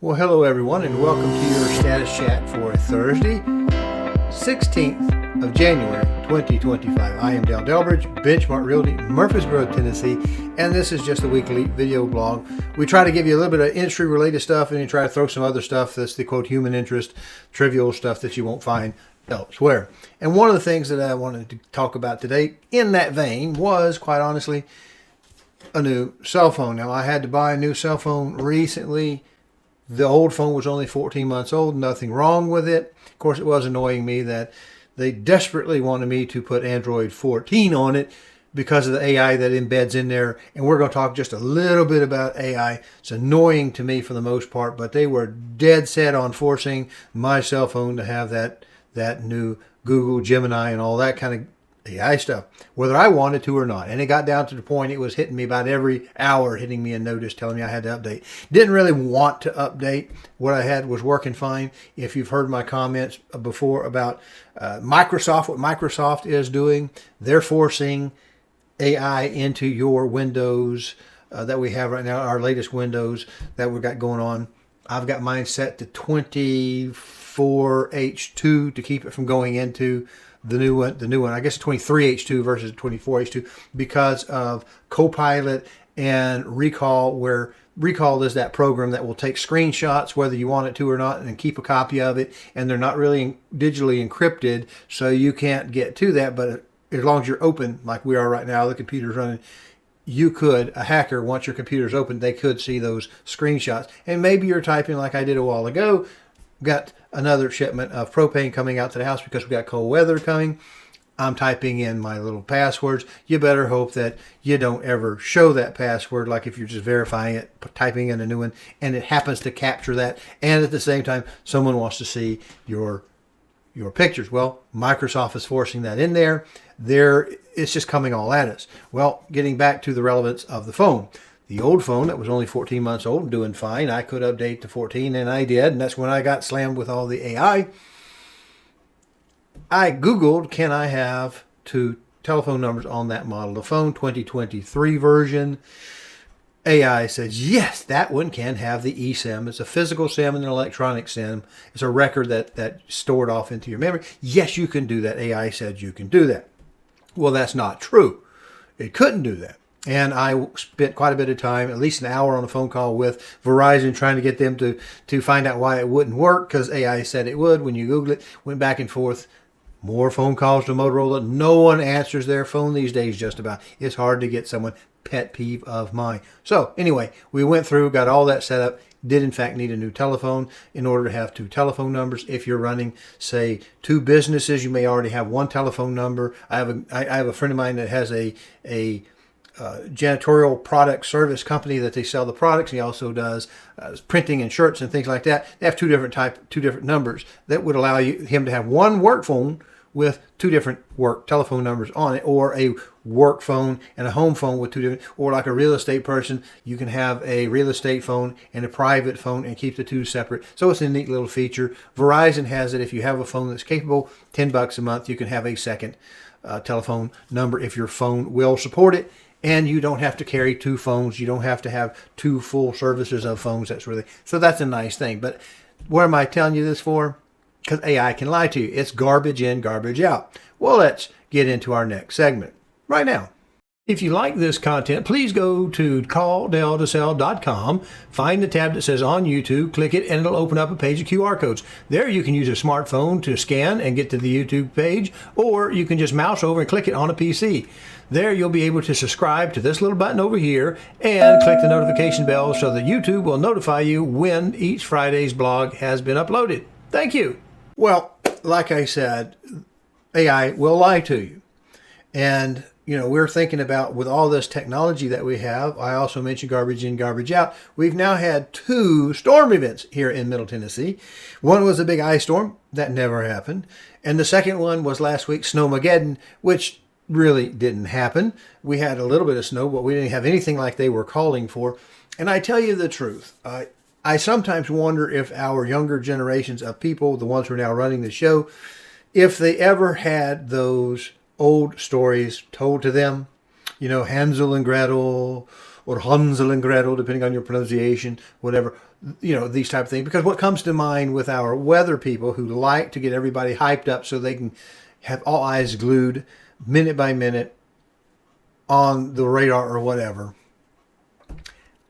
Well, hello everyone, and welcome to your status chat for Thursday, 16th of January, 2025. I am Delbridge, Benchmark Realty, Murfreesboro, Tennessee, and this is just a weekly video blog. We try to give you a little bit of industry-related stuff, and we try to throw some other stuff that's the quote human interest, trivial stuff that you won't find elsewhere. And one of the things that I wanted to talk about today in that vein was, quite honestly, a new cell phone. Now, I had to buy a new cell phone recently. The old phone was only 14 months old, nothing wrong with it. Of course, it was annoying me that they desperately wanted me to put Android 14 on it because of the AI that embeds in there. And we're going to talk just a little bit about AI. It's annoying to me for the most part, but they were dead set on forcing my cell phone to have that new Google Gemini and all that kind of AI stuff, whether I wanted to or not. And it got down to the point it was hitting me about every hour, hitting me a notice telling me I had to update. Didn't really want to update. What I had was working fine. If you've heard my comments before about Microsoft, what Microsoft is doing, they're forcing AI into your Windows that we have right now, our latest Windows that we've got going on. I've got mine set to 24H2 to keep it from going into the new one, I guess 23H2 versus 24H2 because of Copilot and Recall, where Recall is that program that will take screenshots whether you want it to or not and keep a copy of it, and they're not really digitally encrypted, so you can't get to that. But as long as you're open, like we are right now, the computer's running, you could, a hacker, once your computer's open, they could see those screenshots. And maybe you're typing like I did a while ago, got another shipment of propane coming out to the house because we got cold weather coming. I'm typing in my little passwords. You better hope that you don't ever show that password, like if you're just verifying it, typing in a new one, and it happens to capture that, and at the same time, someone wants to see your pictures. Well, Microsoft is forcing that in there. It's just coming all at us. Well, getting back to the relevance of the phone. The old phone that was only 14 months old, doing fine. I could update to 14, and I did, and that's when I got slammed with all the AI. I Googled, can I have two telephone numbers on that model of phone, 2023 version? AI says, yes, that one can have the eSIM. It's a physical SIM and an electronic SIM. It's a record that's stored off into your memory. Yes, you can do that. AI said you can do that. Well, that's not true. It couldn't do that. And I spent quite a bit of time, at least an hour on a phone call with Verizon, trying to get them to find out why it wouldn't work, because AI said it would. When you Google it, went back and forth. More phone calls to Motorola. No one answers their phone these days, just about. It's hard to get someone. Pet peeve of mine. So anyway, we went through, got all that set up. Did in fact need a new telephone in order to have two telephone numbers. If you're running, say, two businesses, you may already have one telephone number. I have a friend of mine that has a janitorial product service company that they sell the products. He also does printing and shirts and things like that. They have two different numbers that would allow him to have one work phone with two different work telephone numbers on it, or a work phone and a home phone with two different, or like a real estate person, you can have a real estate phone and a private phone and keep the two separate. So it's a neat little feature. Verizon has it. If you have a phone that's capable, $10 a month, you can have a second telephone number if your phone will support it. And you don't have to carry two phones. You don't have to have two full services of phones. So that's a nice thing. But what am I telling you this for? Because AI can lie to you. It's garbage in, garbage out. Well, let's get into our next segment right now. If you like this content, please go to CallDelToSell.com, find the tab that says on YouTube, click it, and it'll open up a page of QR codes. There you can use a smartphone to scan and get to the YouTube page, or you can just mouse over and click it on a PC. There you'll be able to subscribe to this little button over here and click the notification bell so that YouTube will notify you when each Friday's blog has been uploaded. Thank you. Well, like I said, AI will lie to you. And, we're thinking about, with all this technology that we have, I also mentioned garbage in, garbage out. We've now had two storm events here in Middle Tennessee. One was a big ice storm. That never happened. And the second one was last week, Snowmageddon, which really didn't happen. We had a little bit of snow, but we didn't have anything like they were calling for. And I tell you the truth, I sometimes wonder if our younger generations of people, the ones who are now running the show, if they ever had those old stories told to them, Hansel and Gretel, or Hansel and Gretel, depending on your pronunciation, whatever. these type of things. Because what comes to mind with our weather people who like to get everybody hyped up so they can have all eyes glued minute by minute on the radar or whatever,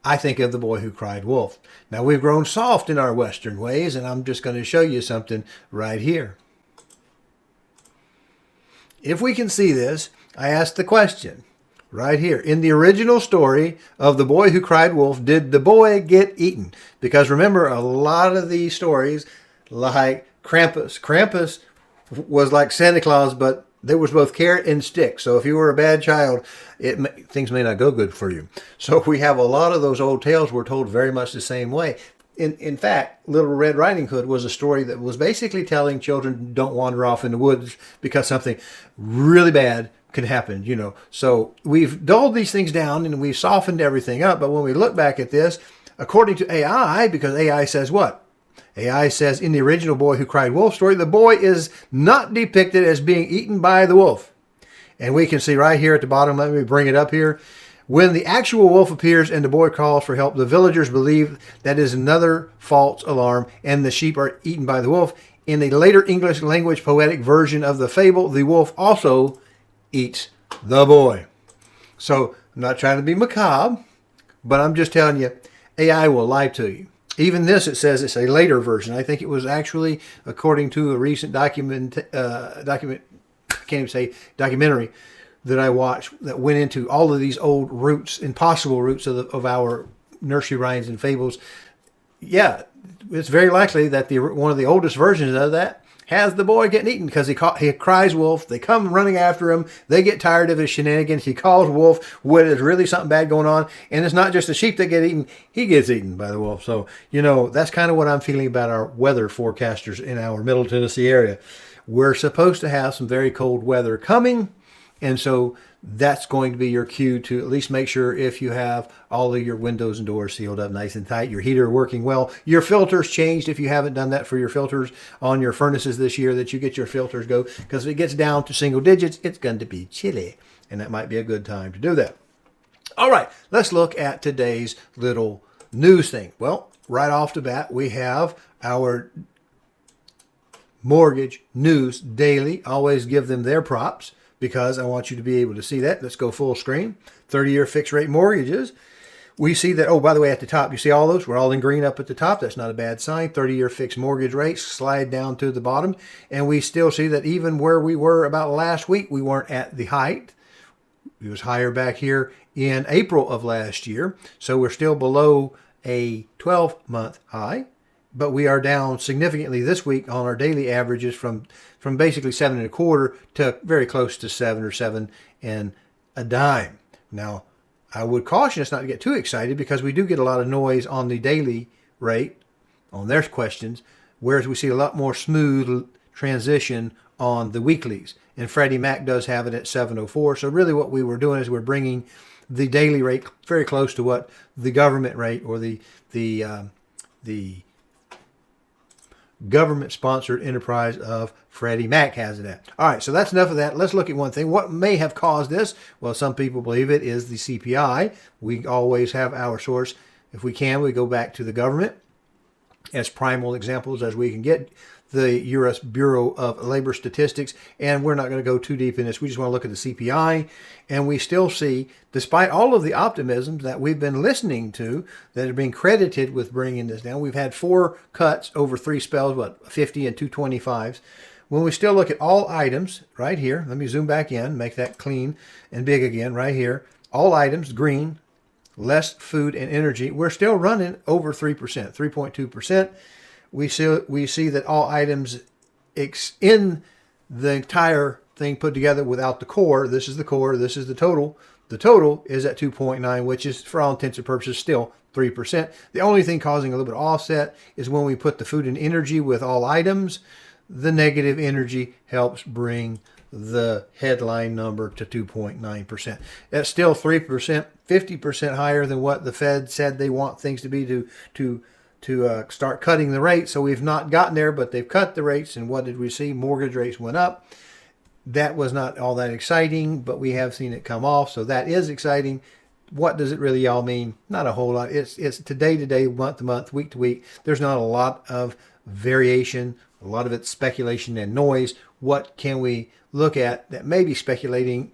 I think of The Boy Who Cried Wolf. Now, we've grown soft in our Western ways, and I'm just going to show you something right here. If we can see this, I asked the question right here. In the original story of The Boy Who Cried Wolf, did the boy get eaten? Because remember, a lot of these stories, like Krampus was like Santa Claus, but there was both carrot and stick. So if you were a bad child, things may not go good for you. So we have a lot of those old tales were told very much the same way. In fact, Little Red Riding Hood was a story that was basically telling children don't wander off in the woods because something really bad could happen, So we've dulled these things down and we've softened everything up. But when we look back at this, according to AI, because AI says what? AI says in the original Boy Who Cried Wolf story, the boy is not depicted as being eaten by the wolf. And we can see right here at the bottom, let me bring it up here. When the actual wolf appears and the boy calls for help, the villagers believe that is another false alarm and the sheep are eaten by the wolf. In a later English language poetic version of the fable, the wolf also eats the boy. So I'm not trying to be macabre, but I'm just telling you, AI will lie to you. Even this, it says it's a later version. I think it was actually, according to a recent documentary that I watched that went into all of these old roots, impossible roots of our nursery rhymes and fables. Yeah, it's very likely that one of the oldest versions of that has the boy getting eaten because he cries wolf. They come running after him. They get tired of his shenanigans. He calls wolf when there's really something bad going on. And it's not just the sheep that get eaten. He gets eaten by the wolf. So, that's kind of what I'm feeling about our weather forecasters in our Middle Tennessee area. We're supposed to have some very cold weather coming. And so that's going to be your cue to at least make sure if you have all of your windows and doors sealed up nice and tight, your heater working well, your filters changed if you haven't done that for your filters on your furnaces this year, that you get your filters go. Because if it gets down to single digits, it's going to be chilly. And that might be a good time to do that. All right, let's look at today's little news thing. Well, right off the bat, we have our Mortgage News Daily. Always give them their props, because I want you to be able to see that. Let's go full screen. 30-year fixed rate mortgages. We see that, by the way, at the top, you see all those? We're all in green up at the top. That's not a bad sign. 30-year fixed mortgage rates slide down to the bottom. And we still see that even where we were about last week, we weren't at the height. It was higher back here in April of last year. So we're still below a 12-month high. But we are down significantly this week on our daily averages from basically 7.25 to very close to 7 or 7 and a dime. Now, I would caution us not to get too excited because we do get a lot of noise on the daily rate on their questions, whereas we see a lot more smooth transition on the weeklies. And Freddie Mac does have it at 7.04. So really what we were doing is we're bringing the daily rate very close to what the government rate or the government-sponsored enterprise of Freddie Mac has it at. All right, so that's enough of that. Let's look at one thing. What may have caused this? Well, some people believe it is the CPI. We always have our source. If we can, we go back to the government as primal examples as we can get. The U.S. Bureau of Labor Statistics, and we're not going to go too deep in this. We just want to look at the CPI, and we still see, despite all of the optimism that we've been listening to, that are being credited with bringing this down. We've had 4 cuts over 3 spells, 50 and 225s. When we still look at all items right here, let me zoom back in, make that clean and big again right here. All items, green, less food and energy, we're still running over 3%, 3.2%. We see that all items in the entire thing put together without the core, this is the core, this is the total. The total is at 2.9, which is, for all intents and purposes, still 3%. The only thing causing a little bit of offset is when we put the food and energy with all items, the negative energy helps bring the headline number to 2.9%. That's still 3%, 50% higher than what the Fed said they want things to be to start cutting the rates. So we've not gotten there, but they've cut the rates. And what did we see? Mortgage rates went up. That was not all that exciting, but we have seen it come off. So that is exciting. what does it really all mean? Not a whole lot. It's day to day, month to month, week to week. There's not a lot of variation. A lot of it's speculation and noise. What can we look at that may be speculating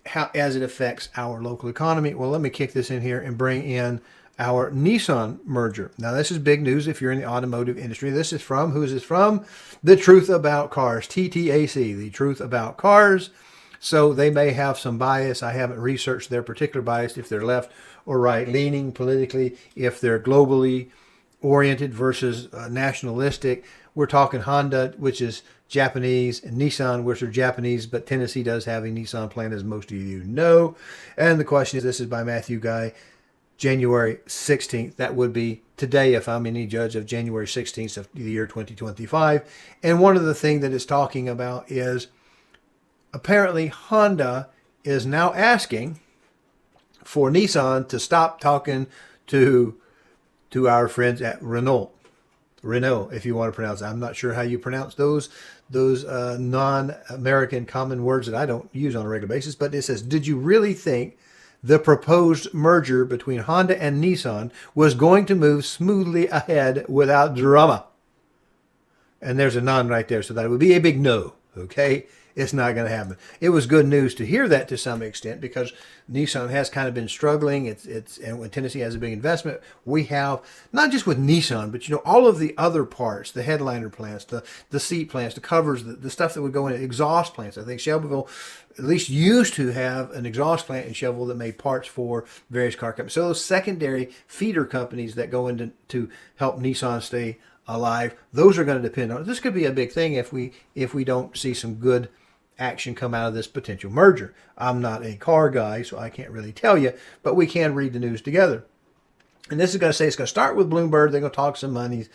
how as it affects our local economy? Well, let me kick this in here and bring in our Nissan merger. Now, this is big news if you're in the automotive industry. This is from, who is this from? The Truth About Cars, TTAC, the Truth About Cars. So they may have some bias. I haven't researched their particular bias, if they're left or right leaning politically, if they're globally oriented versus nationalistic. We're talking Honda, which is Japanese, and Nissan, which are Japanese, but Tennessee does have a Nissan plant, as most of you know. And the question is, this is by Matthew Guy, January 16th. That would be today if I'm any judge of January 16th of the year 2025. And one of the things that it's talking about is apparently Honda is now asking for Nissan to stop talking to our friends at Renault, if you want to pronounce it. I'm not sure how you pronounce those non-American common words that I don't use on a regular basis. But it says, did you really think the proposed merger between Honda and Nissan was going to move smoothly ahead without drama? And there's a none right there, so that would be a big no, okay? It's not going to happen. It was good news to hear that to some extent, because Nissan has kind of been struggling. And when Tennessee has a big investment, we have not just with Nissan, but all of the other parts, the headliner plants, the seat plants, the covers, the stuff that would go in exhaust plants. I think Shelbyville at least used to have an exhaust plant in Shelbyville that made parts for various car companies. So those secondary feeder companies that go in to help Nissan stay alive, those are going to depend on it. This could be a big thing if we don't see some good action come out of this potential merger. I'm not a car guy, so I can't really tell you, but we can read the news together. And this is going to say it's going to start with Bloomberg. They're going to talk some money,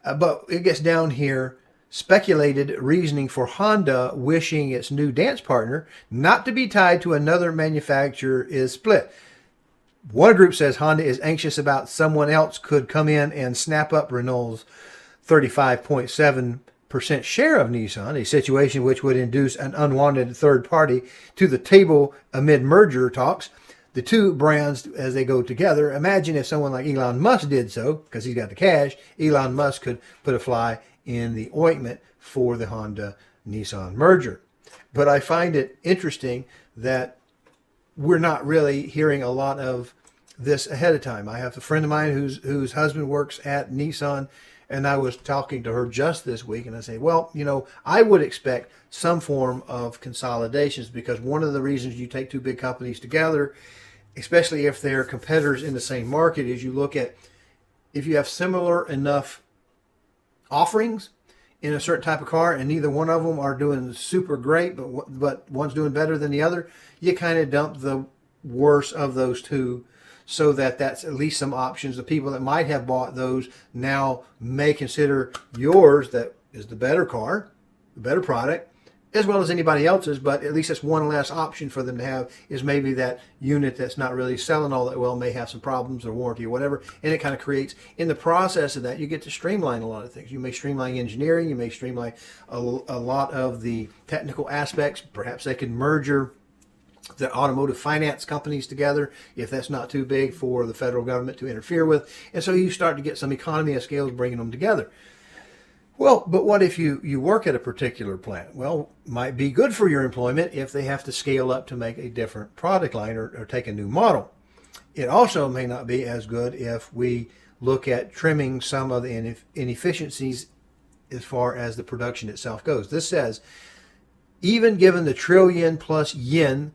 but it gets down here. Speculated reasoning for Honda wishing its new dance partner not to be tied to another manufacturer is split. One group says Honda is anxious about someone else could come in and snap up Renault's 35.7% share of Nissan, a situation which would induce an unwanted third party to the table amid merger talks. The two brands, as they go together, imagine if someone like Elon Musk did so, because he's got the cash. Elon Musk could put a fly in the ointment for the Honda-Nissan merger. But I find it interesting that we're not really hearing a lot of this ahead of time. I have a friend of mine whose husband works at Nissan, and I was talking to her just this week, and I say, well, I would expect some form of consolidations, because one of the reasons you take two big companies together, especially if they're competitors in the same market, is you look at if you have similar enough offerings in a certain type of car and neither one of them are doing super great, but one's doing better than the other, you kind of dump the worst of those two, so that's at least some options. The people that might have bought those now may consider yours that is the better car, the better product, as well as anybody else's, but at least that's one less option for them to have, is maybe that unit that's not really selling all that well may have some problems or warranty or whatever, and it kind of creates, in the process of that, you get to streamline a lot of things. You may streamline engineering, you may streamline a lot of the technical aspects. Perhaps they can merger the automotive finance companies together, if that's not too big for the federal government to interfere with, and so you start to get some economy of scale bringing them together. Well, but what if you work at a particular plant? Well, might be good for your employment if they have to scale up to make a different product line or take a new model. It also may not be as good if we look at trimming some of the inefficiencies as far as the production itself goes. This says, even given the trillion plus yen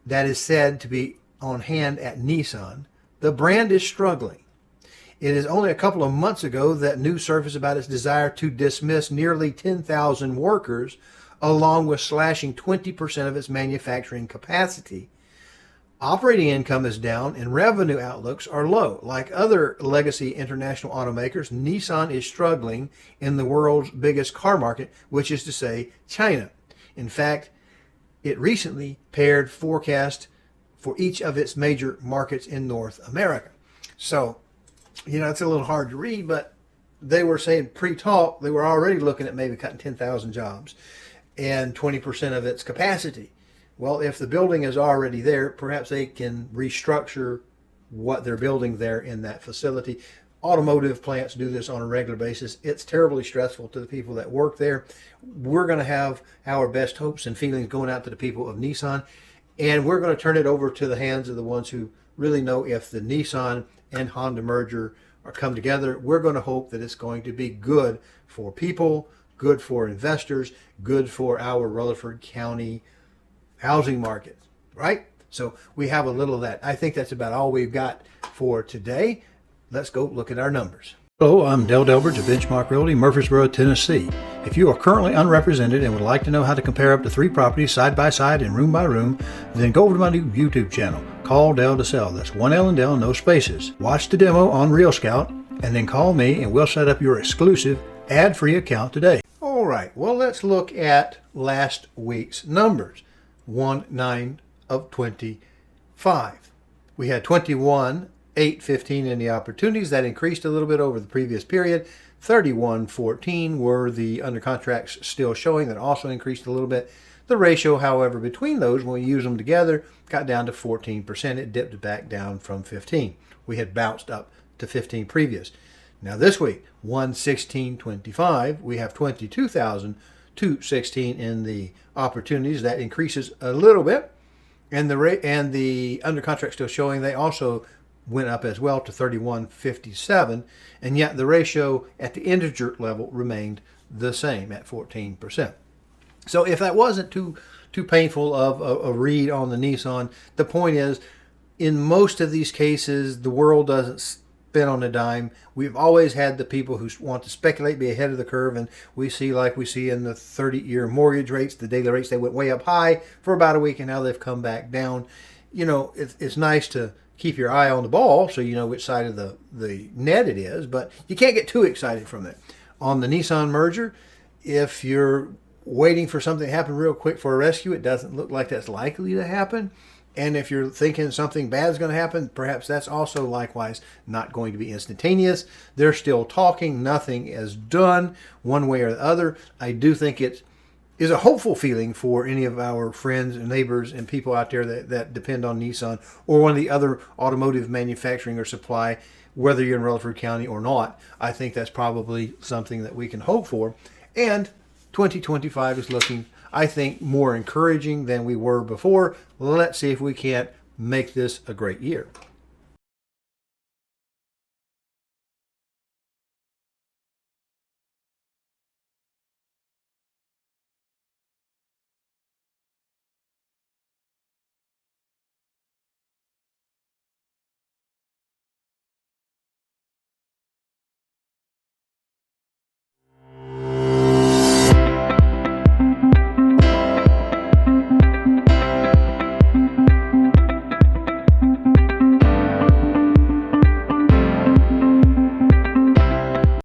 that is said to be on hand at Nissan, the brand is struggling. It is only a couple of months ago that news surfaced about its desire to dismiss nearly 10,000 workers, along with slashing 20% of its manufacturing capacity. Operating income is down and revenue outlooks are low. Like other legacy international automakers, Nissan is struggling in the world's biggest car market, which is to say, China. In fact, it recently paired forecast for each of its major markets in North America. So, it's a little hard to read, but they were saying pre-talk, they were already looking at maybe cutting 10,000 jobs and 20% of its capacity. Well, if the building is already there, perhaps they can restructure what they're building there in that facility. Automotive plants do this on a regular basis. It's terribly stressful to the people that work there. We're going to have our best hopes and feelings going out to the people of Nissan, and we're going to turn it over to the hands of the ones who really know if the Nissan and Honda merger are come together. We're going to hope that it's going to be good for people, good for investors, good for our Rutherford County housing market, right? So we have a little of that. I think that's about all we've got for today. Let's go look at our numbers. Hello, I'm Delbridge of Benchmark Realty, Murfreesboro, Tennessee. If you are currently unrepresented and would like to know how to compare up to 3 properties side by side and room by room, then go over to my new YouTube channel, CallDelToSell. That's 1 L and Del, no spaces. Watch the demo on Real Scout and then call me and we'll set up your exclusive ad-free account today. All right, well, let's look at last week's numbers. 1/9 of 25. We had 21,815 in the opportunities. That increased a little bit over the previous period. 31,14 were the under contracts still showing. That also increased a little bit. The ratio, however, between those, when we use them together, got down to 14%. It dipped back down from 15. We had bounced up to 15 previous. Now this week, 1/16/25, we have 22,216 in the opportunities. That increases a little bit. And the under contract still showing, they also went up as well to 31,57, and yet the ratio at the integer level remained the same at 14%. So if that wasn't too painful of a read on the Nissan, the point is, in most of these cases, the world doesn't spin on a dime. We've always had the people who want to speculate, be ahead of the curve, and we see in the 30-year mortgage rates, the daily rates, they went way up high for about a week, and now they've come back down. You know, it's nice to keep your eye on the ball so you know which side of the net it is, but you can't get too excited from it. On the Nissan merger, if you're waiting for something to happen real quick for a rescue, it doesn't look like that's likely to happen. And if you're thinking something bad is going to happen, perhaps that's also likewise not going to be instantaneous. They're still talking. Nothing is done one way or the other. I do think it is a hopeful feeling for any of our friends and neighbors and people out there that depend on Nissan or one of the other automotive manufacturing or supply, whether you're in Rutherford County or not. I think that's probably something that we can hope for. And 2025 is looking, I think, more encouraging than we were before. Let's see if we can't make this a great year.